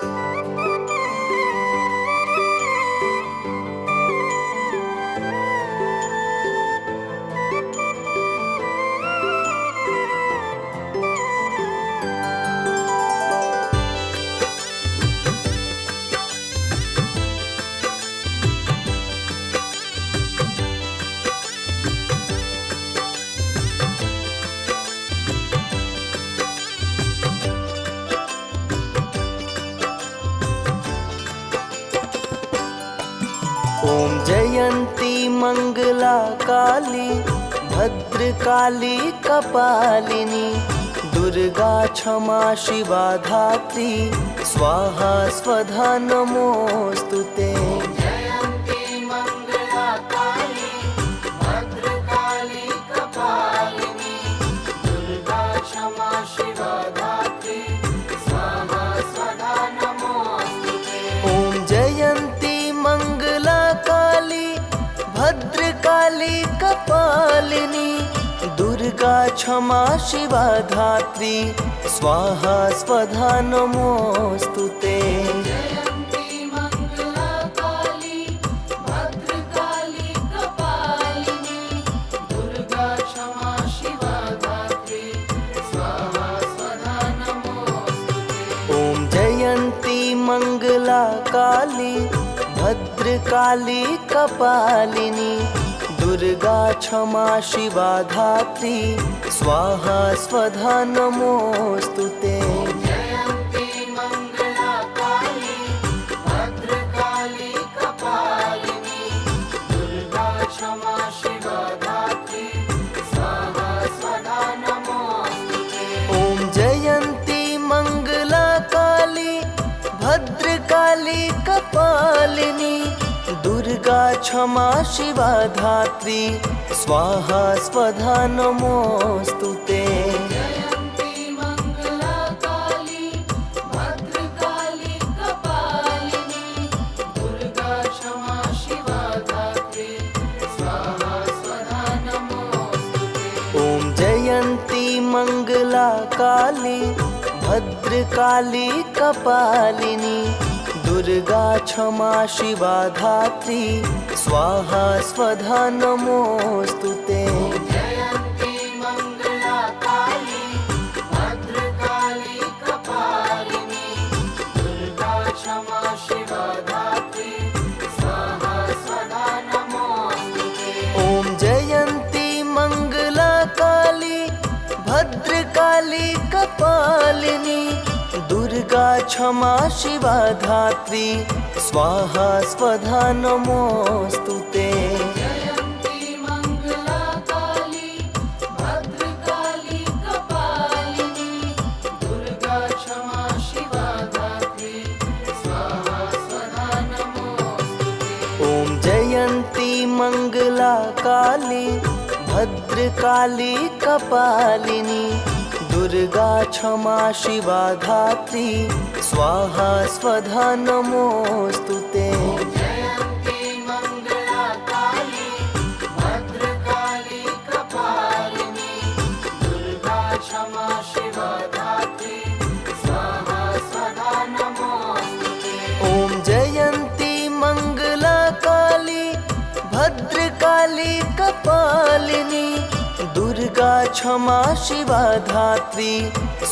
ओम जयंती मंगला काली भद्रकाली कपालिनी दुर्गा क्षमा शिवा धात्री स्वाहा स्वधा नमोस्तुते। जयंती मंगला काली भद्रकाली कपालिनी दुर्गा क्षमा शिवा धात्री स्वाहा स्वधा नमोस्तुते। ओम जयंती मंगला काली भद्रकाली कपालिनी दुर्गा क्षमा शिवा धात्री स्वाहा स्वधा नमोस्तुते। जयंती मंगला काली भद्रकाली कपालिनी दुर्गा क्षमा शिवा धात्री स्वाहा स्वधा नमोस्तुते। ओम जयंती मंगला काली भद्रकाली कपालिनी दुर्गा क्षमा शिवा धात्री स्वाहा स्वधा नमोस्तुते। जयंती मंगला काली भद्रकाली कपालिनी दुर्गा क्षमा शिवा धात्री स्वाहा स्वधा नमोस्तुते। ओम जयंती मंगला काली भद्रकाली कपालिनी दुर्गा क्षमा शिवा धात्री स्वाहा स्वधा नमोस्तुते। जयंती मंगला काली भद्रकाली कपालिनी दुर्गा क्षमा शिवा धात्री स्वाहा स्वधा नमोस्तुते। ओम जयंती मंगला काली भद्रकाली कपालिनी दुर्गा क्षमा शिवा धात्री स्वाहा स्वधा नमोस्तुते। जयंती मंगला काली भद्रकाली कपालिनी दुर्गा क्षमा शिवा धात्री स्वाहा स्वधा नमोस्तुते। ओम जयंती मंगला काली भद्रकाली कपालिनी दुर्गा क्षमा शिवा धात्री स्वाहा स्वधा नमोस्तुते। जयंती मंगला काली भद्रकाली कपालिनी दुर्गा क्षमा शिवा धात्री स्वाहा स्वधा नमोस्तुते। ओम जयंती मंगला काली भद्रकाली कपालिनी दुर्गा क्षमा शिवा धात्री स्वाहा स्वधा नमोस्तुते। जयंती मंगला काली भद्रकाली कपालिनी दुर्गा क्षमा शिवा धात्री स्वाहा स्वधा नमोस्तुते। ओम जयंती मंगला काली भद्रकाली कपालिनी दुर्गा क्षमा शिवा धात्री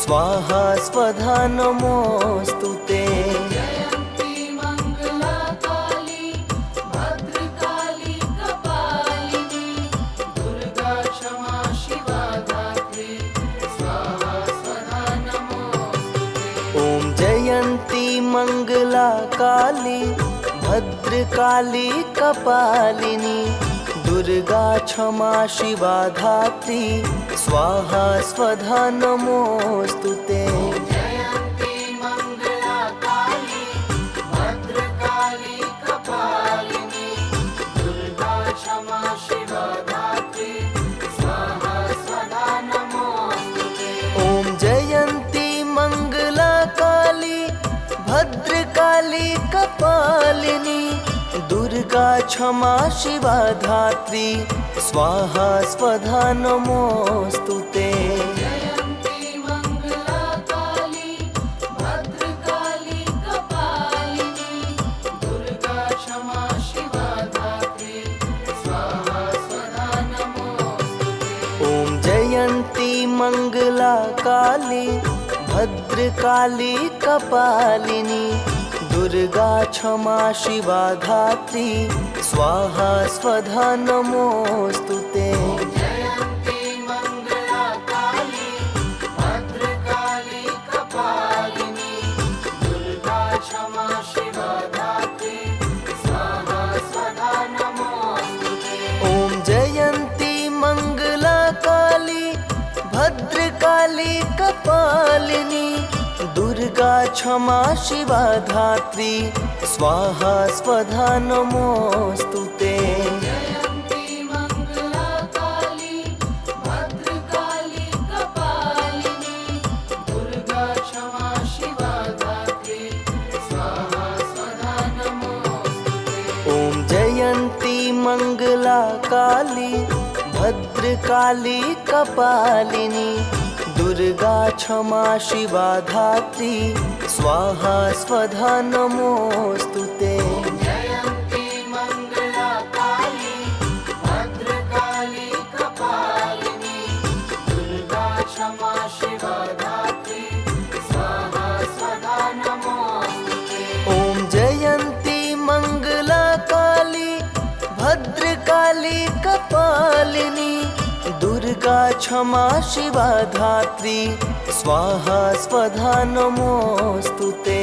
स्वाहा स्वधा नमोस्तुते। जयंती मंगला काली भद्रकाली कपालिनी दुर्गा क्षमा शिवा धात्री स्वाहा स्वधा नमोस्तुते। ओम जयंती मंगला काली भद्रकाली कपालिनी दुर्गा क्षमा शिवा धात्री स्वाहा स्वधा नमोस्तुते। जयंती मंगला काली भद्रकाली कपालिनी दुर्गा क्षमा शिवा धात्री स्वाहा स्वधा नमोस्तुते। ओम जयंती मंगला काली भद्रकाली कपालिनी दुर्गा क्षमा शिवा धात्री स्वाहा स्वधा नमोस्तुते। जयंती मंगला काली भद्रकाली कपालिनी मंगला काली भद्रकाली कपालिनी दुर्गा क्षमा शिवा धात्री स्वाहा स्वधा नमोस्तुते। जयन्ती मंगला काली भद्रकाली कपालिनी दुर्गा क्षमा शिवा धात्री स्वाहा स्वधा नमोस्तुते। ॐ जयन्ती मंगला काली भद्रकाली कपालिनी दुर्गा क्षमा शिवा धात्री स्वाहा स्वधा नमोस्तुते। जयन्ती मंगला काली भद्रकाली कपालिनी दुर्गा क्षमा शिवा धात्री स्वाहा स्वधा नमोस्तुते। ॐ जयन्ती मंगला काली भद्रकाली कपालिनी दुर्गा क्षमा शिवा धात्री स्वाहा स्वधा नमोस्तुते। जयन्ती मंगला काली भद्रकाली कपालिनी दुर्गा क्षमा शिवा धात्री स्वाहा स्वधा नमोस्तुते। ॐ जयन्ती मंगला काली भद्रकाली कपालिनी दुर्गा क्षमा शिवा धात्री स्वाहा स्वधा नमोस्तुते।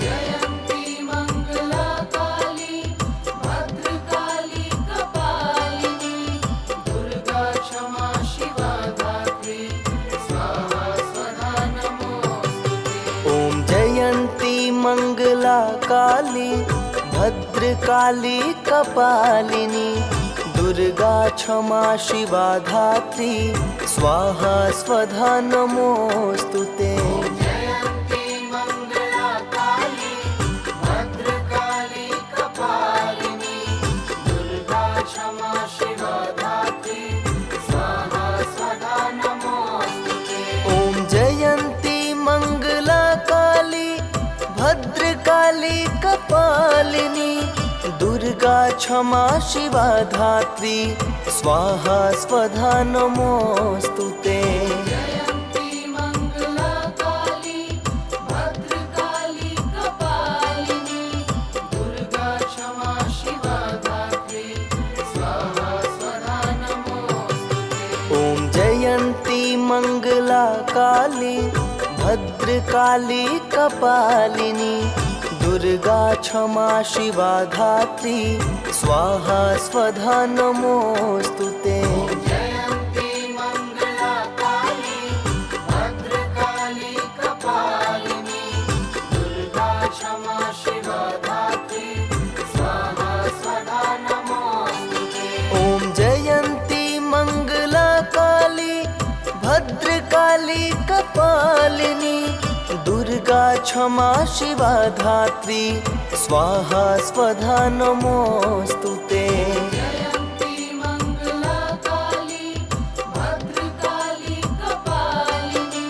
जयन्ती मंगला काली भद्रकाली कपालिनी दुर्गा क्षमा शिवा धात्री स्वाहा स्वधा नमोस्तुते। ॐ जयन्ती मंगला काली भद्रकाली कपालिनी दुर्गा क्षमा शिवा धात्री स्वाहा स्वधा नमोस्तुते। जयन्ती मंगला काली भद्रकाली कपालिनी दुर्गा क्षमा शिवा धात्री स्वाहा स्वधा नमोस्तुते। ॐ जयन्ती मंगला काली भद्रकाली कपालिनी दुर्गा क्षमा शिवा धात्री स्वाहा स्वधा नमोस्तुते। जयन्ती मंगला काली भद्रकाली कपालिनी दुर्गा क्षमा शिवा धात्री स्वाहा स्वधा नमोस्तुते। ॐ जयन्ती मंगला काली भद्रकाली कपालिनी दुर्गा क्षमा शिवा धात्री स्वाहा स्वधा नमोस्तुते। जयन्ती मंगला काली भद्रकाली कपालिनी दुर्गा क्षमा शिवा धात्री स्वाहा स्वधा नमोस्तुते। ॐ जयन्ती मंगला काली भद्रकाली कपालिनी दुर्गा क्षमा शिवा धात्री स्वाहा स्वधा नमोस्तुते। जयन्ती मंगला काली भद्रकाली कपालिनी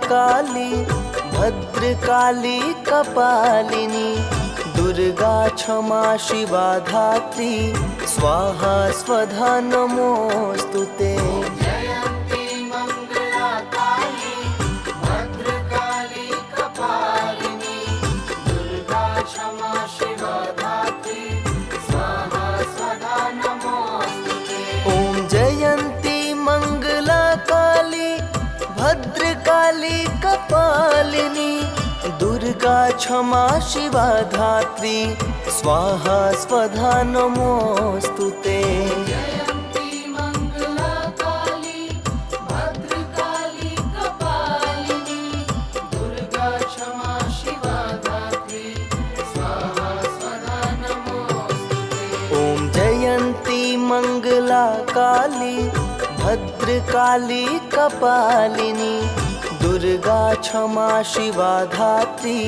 काली भद्रकाली कपालिनी दुर्गा क्षमा शिवा धात्री स्वाहा स्वधा नमोस्तुते। जयन्ती मंगला काली भद्रकाली कपालिनी दुर्गा क्षमा शिवा धात्री स्वाहा स्वधा नमोस्तुते। ॐ जयन्ती मंगला काली भद्रकाली कपालिनी दुर्गा क्षमा शिवा धात्री स्वाहा स्वधा नमोस्तुते। जयन्ती मंगला काली भद्रकाली कपालिनी दुर्गा क्षमा शिवा धात्री स्वाहा स्वधा नमोस्तुते। ॐ जयन्ती मंगला काली भद्रकाली कपालिनी दुर्गा क्षमा शिवा धात्री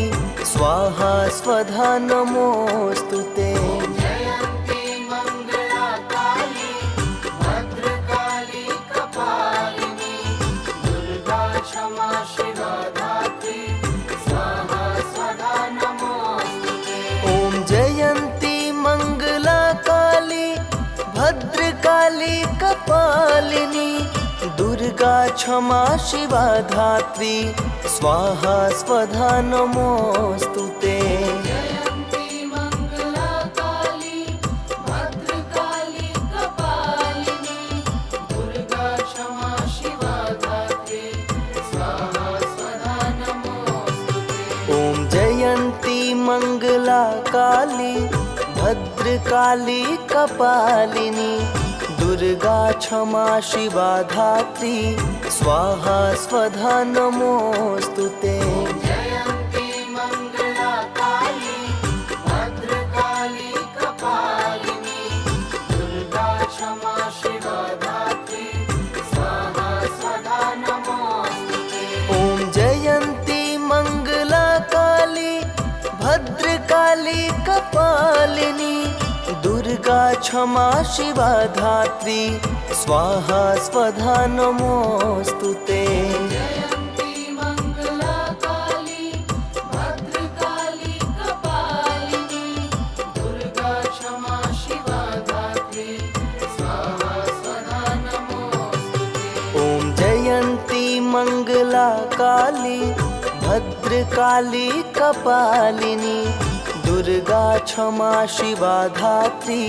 स्वाहा स्वधा नमोस्तुते। जयन्ती मंगला काली भद्रकाली कपालिनी दुर्गा क्षमा शिवा धात्री स्वाहा स्वधा नमोस्तुते। ॐ जयन्ती मंगला काली भद्रकाली कपालिनी दुर्गा क्षमा शिवा धात्री स्वाहा स्वधा नमोस्तुते। जयन्ती मंगला काली भद्रकाली कपालिनी दुर्गा क्षमा शिवा धात्री स्वाहा स्वधा नमोस्तुते। ॐ जयन्ती मंगला काली भद्रकाली कपालिनी दुर्गा क्षमा शिवा धात्री स्वाहा स्वधा नमोस्तुते। जयन्ती मंगला काली भद्रकाली कपालिनी दुर्गा क्षमा शिवा धात्री स्वाहा स्वधा नमोस्तुते। ॐ जयन्ती मंगला काली भद्रकाली कपालिनी दुर्गा क्षमा शिवा धात्री स्वाहा स्वधा नमोस्तुते। जयन्ती मंगला काली भद्रकाली कपालिनी दुर्गा क्षमा शिवा धात्री स्वाहा स्वधा नमोस्तुते। ॐ जयन्ती मंगला काली भद्रकाली कपालिनी दुर्गा क्षमा शिवा धात्री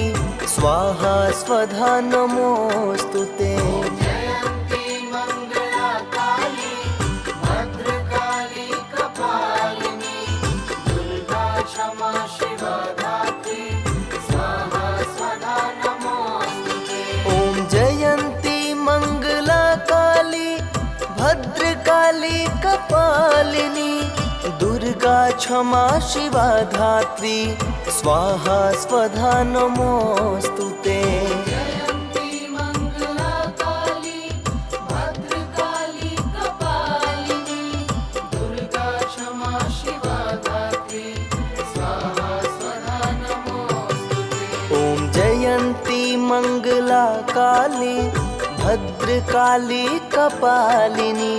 स्वाहा स्वधा नमोस्तुते। जयन्ती मंगला काली भद्रकाली कपालिनी दुर्गा क्षमा शिवा धात्री स्वाहा स्वधा नमोस्तुते। ॐ जयन्ती मंगला काली भद्रकाली कपालिनी दुर्गा क्षमा शिवा धात्री स्वाहा स्वधा नमोस्तुते। जयन्ती मंगला काली भद्रकाली कपालिनी दुर्गा क्षमा शिवा धात्री स्वाहा स्वधा नमोस्तुते। ॐ जयन्ती मंगला काली भद्रकाली कपालिनी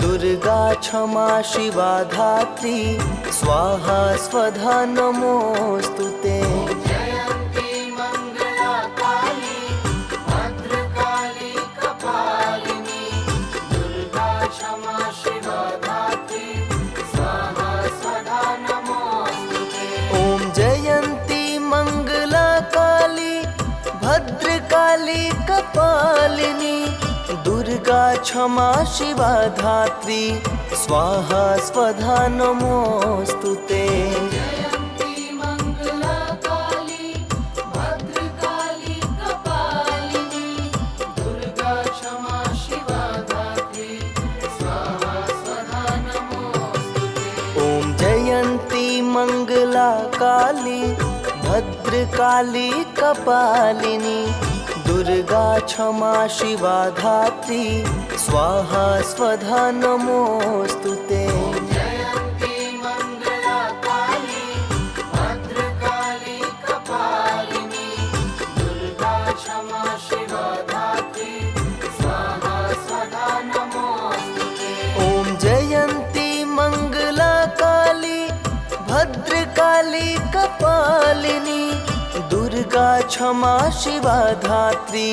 दुर्गा क्षमा शिवा धात्री स्वाहा स्वधा नमोस्तुते। जयन्ती मंगला काली भद्रकाली कपालिनी दुर्गा क्षमा शिवा धात्री स्वाहा स्वधा नमोस्तुते। ॐ जयन्ती मंगला काली भद्रकाली कपालिनी दुर्गा क्षमा शिवा धात्री स्वाहा स्वधा नमोस्तुते। जयन्ती मंगला काली भद्रकाली कपालिनी दुर्गा क्षमा शिवा धात्री स्वाहा स्वधा नमोस्तुते। ॐ जयन्ती मंगला काली भद्रकाली कपालिनी दुर्गा क्षमा शिवा धात्री स्वाहा स्वधा नमोस्तुते। जयन्ती मंगला काली भद्रकाली कपालिनी दुर्गा क्षमा शिवा धात्री स्वाहा स्वधा नमोस्तुते। ॐ जयन्ती क्षमा शिवा धात्री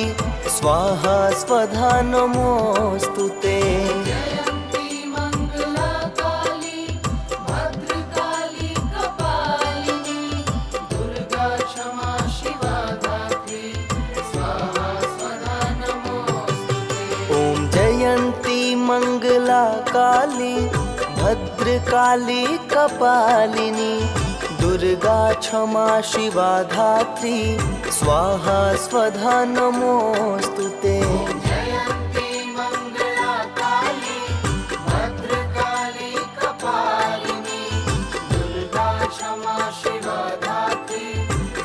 स्वाहा स्वधा नमोऽस्तु ते। जयन्ती मङ्गला काली भद्रकाली कपालिनी दुर्गा क्षमा शिवा धात्री स्वाहा स्वधा नमोऽस्तु ते। ॐ जयन्ती मङ्गला काली भद्रकाली कपालिनी दुर्गा क्षमा शिवा धात्री स्वाहा स्वधा नमोऽस्तु ते। जयन्ती मङ्गला काली भद्रकाली कपालिनी दुर्गा क्षमा शिवा धात्री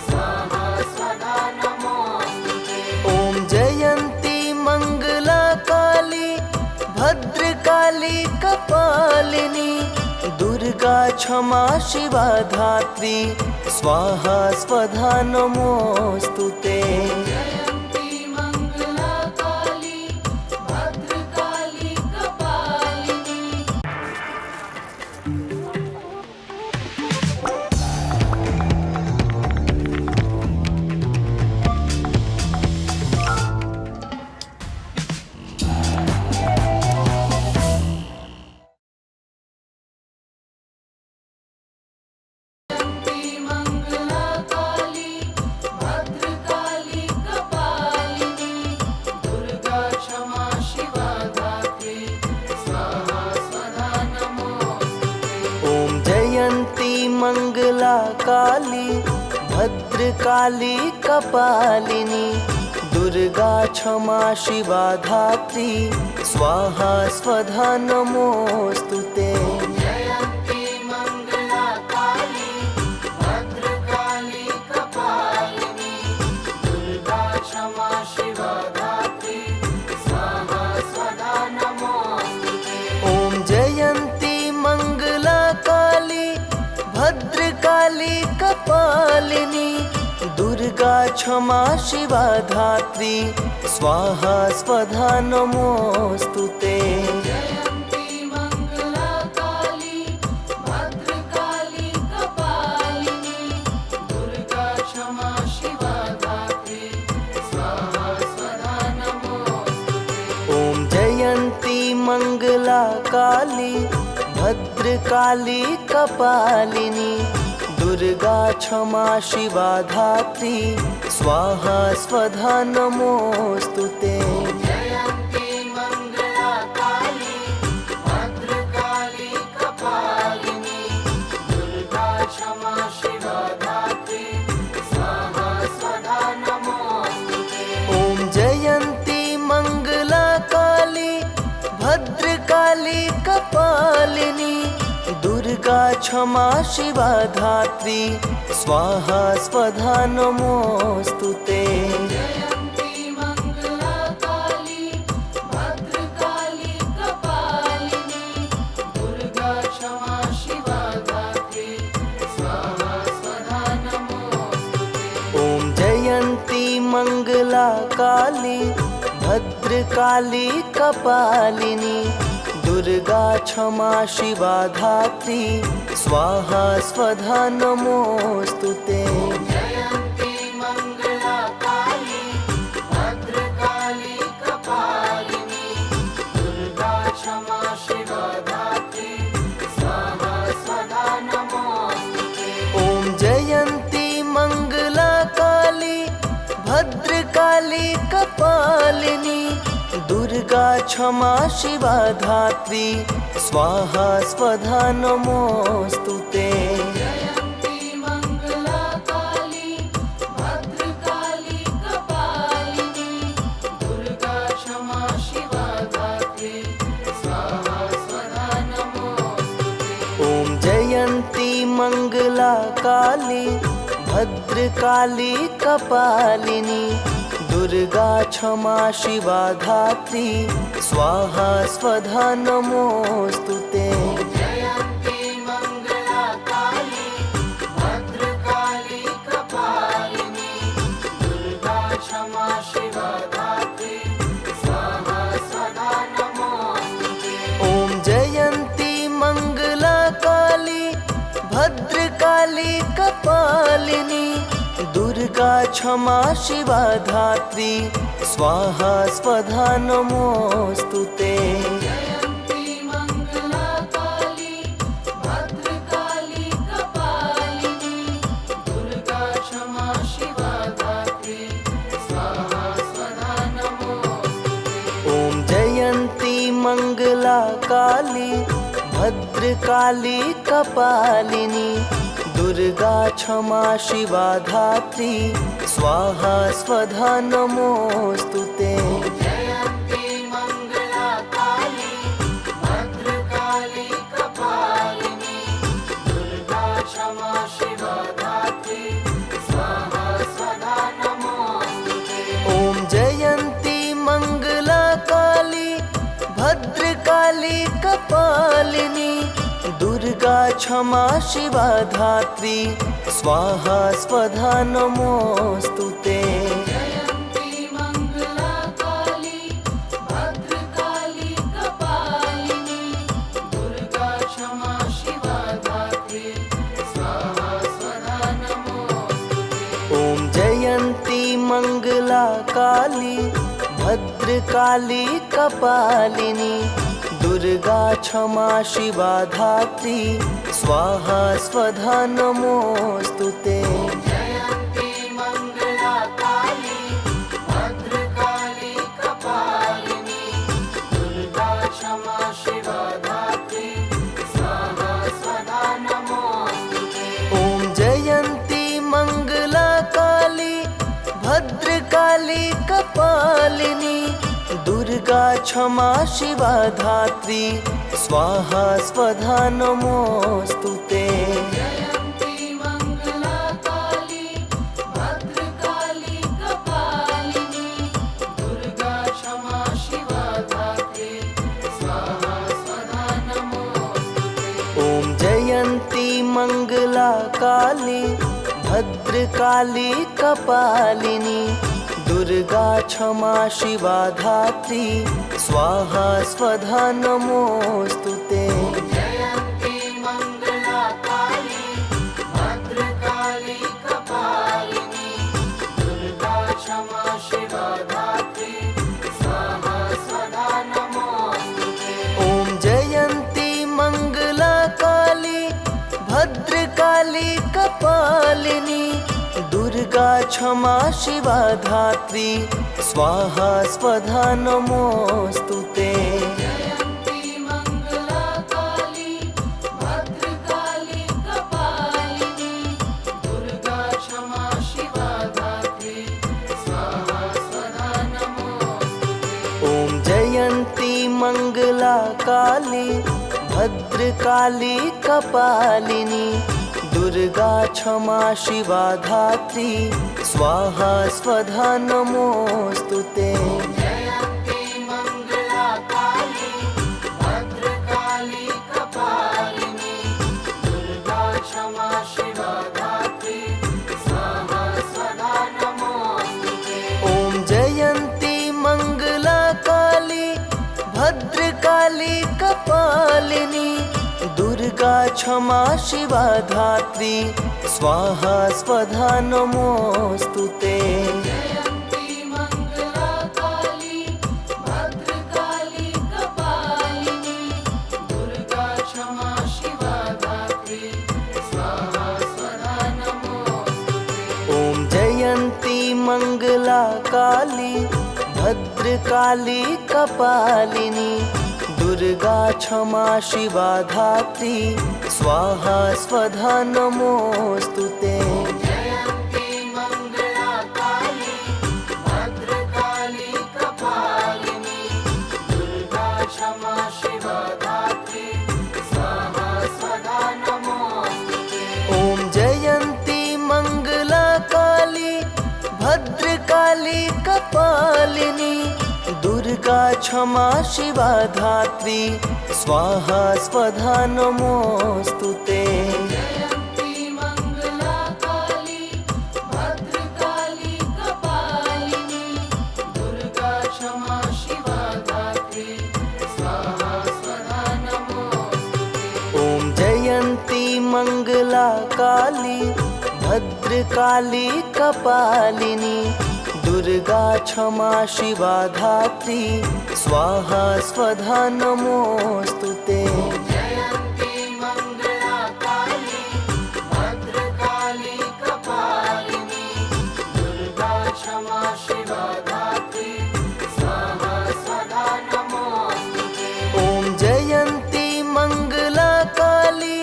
स्वाहा स्वधा नमोऽस्तु ते। ॐ जयन्ती मङ्गला काली भद्रकाली कपालिनी दुर्गा क्षमा शिवा धात्री स्वाहा स्वधा नमोऽस्तु ते। जयन्ती मङ्गला काली भद्रकाली कपालिनी जयन्ती मङ्गला काली भद्रकाली कपालिनी दुर्गा क्षमा शिवा धात्री स्वाहा स्वधा नमोऽस्तु ते। ॐ जयन्ती मङ्गला काली भद्रकाली कपालिनी दुर्गा क्षमा शिवा धात्री स्वाहा स्वधा नमोऽस्तु ते। जयन्ती मङ्गला काली भद्रकाली कपालिनी दुर्गा क्षमा शिवा धात्री स्वाहा स्वधा नमोऽस्तु ते। ॐ जयन्ती मङ्गला काली भद्रकाली कपालिनी दुर्गा क्षमा शिवा धात्री स्वाहा स्वधा नमोऽस्तु ते। जयन्ती मङ्गला काली भद्रकाली कपालिनी दुर्गा क्षमा शिवा धात्री स्वाहा स्वधा नमोऽस्तु ते। ॐ जयन्ती मङ्गला काली भद्रकाली कपालिनी दुर्गा क्षमा शिवा धात्री स्वाहा स्वधा नमोऽस्तु ते। जयन्ती मङ्गला काली भद्रकाली कपालिनी दुर्गा क्षमा शिवा धात्री स्वाहा स्वधा नमोऽस्तु ते। ॐ जयन्ती मङ्गला काली भद्रकाली कपालिनी दुर्गा क्षमा शिवा धात्री स्वाहा स्वधा नमोऽस्तु ते। जयन्ती मङ्गला काली भद्रकाली कपालिनी दुर्गा क्षमा शिवा धात्री स्वाहा स्वधा नमोऽस्तु ते। ॐ जयन्ती मङ्गला काली भद्रकाली कपालिनी दुर्गा क्षमा शिवा धात्री स्वाहा स्वधा नमोऽस्तु ते। जयन्ती मङ्गला काली भद्रकाली कपालिनी दुर्गा क्षमा शिवा धात्री स्वाहा स्वधा नमोऽस्तु ते। ॐ जयन्ती मङ्गला काली भद्रकाली कपालिनी दुर्गा क्षमा शिवा धात्री स्वाहा स्वधा नमोऽस्तु ते। जयन्ती मङ्गला काली भद्रकाली कपालिनी दुर्गा क्षमा शिवा धात्री स्वाहा स्वधा नमोऽस्तु ते। ॐ जयन्ती मङ्गला काली भद्रकाली कपालिनी दुर्गा क्षमा शिवा धात्री स्वाहा स्वधा नमोऽस्तु ते। जयन्ती मङ्गला काली भद्रकाली कपालिनी दुर्गा क्षमा शिवा धात्री स्वाहा स्वधा नमोऽस्तु ते। ॐ जयन्ती मङ्गला काली भद्रकाली कपालिनी दुर्गा क्षमा शिवा धात्री स्वाहा स्वधा नमोऽस्तु ते। जयन्ती मंगला काली भद्रकाली कपालिनी दुर्गा क्षमा शिवा धात्री स्वाहा स्वधा नमोऽस्तु ते। ॐ जयन्ती मंगला काली भद्रकाली कपालिनी दुर्गा क्षमा शिवा धात्री स्वाहा स्वधा नमोऽस्तु ते। जयन्ती मंगला काली भद्रकाली कपालिनी दुर्गा क्षमा शिवा धात्री स्वाहा स्वधा नमोऽस्तु ते। ॐ जयन्ती मंगला काली भद्रकाली कपालिनी दुर्गा क्षमा शिवा धात्री स्वाहा स्वधा नमोऽस्तु ते। जयन्ती मंगला काली भद्रकाली कपालिनी दुर्गा क्षमा शिवा धात्री स्वाहा स्वधा नमोऽस्तु ते। ॐ जयन्ती मंगला काली भद्रकाली कपालिनी दुर्गा क्षमा शिवा धात्री स्वाहा स्वधा नमोऽस्तु ते। जयन्ती मंगला काली भद्रकाली कपालिनी दुर्गा क्षमा शिवा धात्री स्वाहा स्वधा नमोऽस्तु ते। ॐ जयन्ती मंगला काली भद्रकाली कपालिनी दुर्गा क्षमा शिवा धात्री स्वाहा स्वधा नमोऽस्तु ते। जयन्ती मंगला काली भद्रकाली कपालिनी दुर्गा क्षमा शिवा धात्री स्वाहा स्वधा नमोऽस्तु ते। ॐ जयन्ती मंगला काली भद्रकाली कपालिनी दुर्गा क्षमा शिवा धात्री स्वाहा स्वधा नमोऽस्तु ते। जयन्ती मंगला काली भद्रकाली कपालिनी दुर्गा क्षमा शिवा धात्री स्वाहा स्वधा नमोऽस्तु ते। ॐ जयन्ती मंगला काली भद्रकाली कपालिनी दुर्गा क्षमा शिवा धात्री स्वाहा स्वधा नमोऽस्तु ते। जयन्ती मंगला काली भद्रकाली कपालिनी दुर्गा क्षमा शिवा धात्री स्वाहा स्वधा नमोऽस्तु ते। ॐ जयन्ती मंगला काली भद्रकाली कपालिनी दुर्गा क्षमा शिवा धात्री स्वाहा स्वधा नमोऽस्तु ते। जयन्ती मंगला काली भद्रकाली कपालिनी दुर्गा क्षमा शिवा धात्री स्वाहा स्वधा नमोऽस्तु ते। ॐ जयन्ती मंगला काली भद्रकाली कपालिनी दुर्गा क्षमा शिवा धात्री स्वाहा स्वधा नमोऽस्तु ते। जयन्ती मंगला काली भद्रकाली कपालिनी दुर्गा क्षमा शिवा धात्री स्वाहा स्वधा नमोऽस्तु ते। ॐ जयन्ती मंगला काली भद्रकाली कपालिनी दुर्गा क्षमा शिवा धात्री स्वाहा स्वधा नमोऽस्तु ते। जयन्ती मंगला काली भद्रकाली कपालिनी दुर्गा क्षमा शिवा धात्री स्वाहा स्वधा नमोऽस्तु ते। ॐ जयन्ती मंगला काली भद्रकाली कपालिनी दुर्गा क्षमा शिवा धात्री स्वाहा स्वधा नमोऽस्तु ते। जयन्ती मंगला काली भद्रकाली कपालिनी दुर्गा क्षमा शिवा धात्री स्वाहा स्वधा नमोऽस्तु ते। ॐ जयन्ती मंगला काली भद्रकाली कपालिनी दुर्गा क्षमा शिवा धात्री स्वाहा स्वधा नमोस्तुते। जयन्ती मंगला काली भद्रकाली कपालिनी दुर्गा क्षमा शिवा धात्री स्वाहा स्वधा नमोस्तुते। ॐ जयन्ती मंगला काली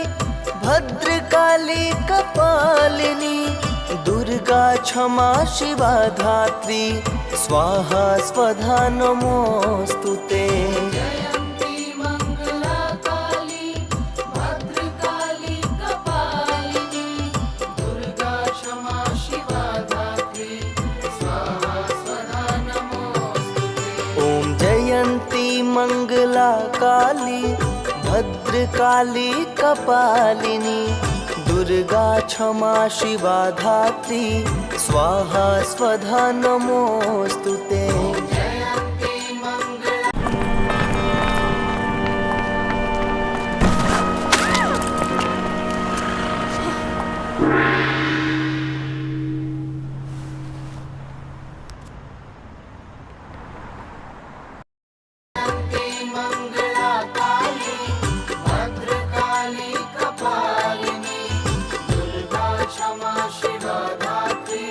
भद्रकाली कपालिनी दुर्गा क्षमा शिवा धात्री स्वाहा स्वधा नमोस्तुते। जयन्ती मंगला काली भद्रकाली कपालिनी दुर्गा क्षमा शिवा धात्री स्वाहा स्वधा नमोस्तुते। ॐ जयन्ती मंगला काली भद्रकाली कपालिनी दुर्गा क्षमा शिवा धात्री स्वाहा स्वधा नमोस्तुते। जयन्ती मंगला मंगला काली भद्रकाली कपालिनी दुर्गा क्षमा शिवा धात्री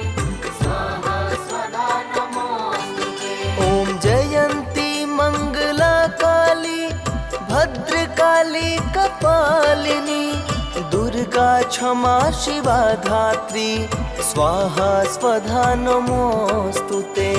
स्वाहा स्वधा नमोस्तुते। ॐ जयन्ती मंगला काली भद्रकाली कपालिनी दुर्गा क्षमा शिवा धात्री स्वाहा स्वधा नमोस्तुते।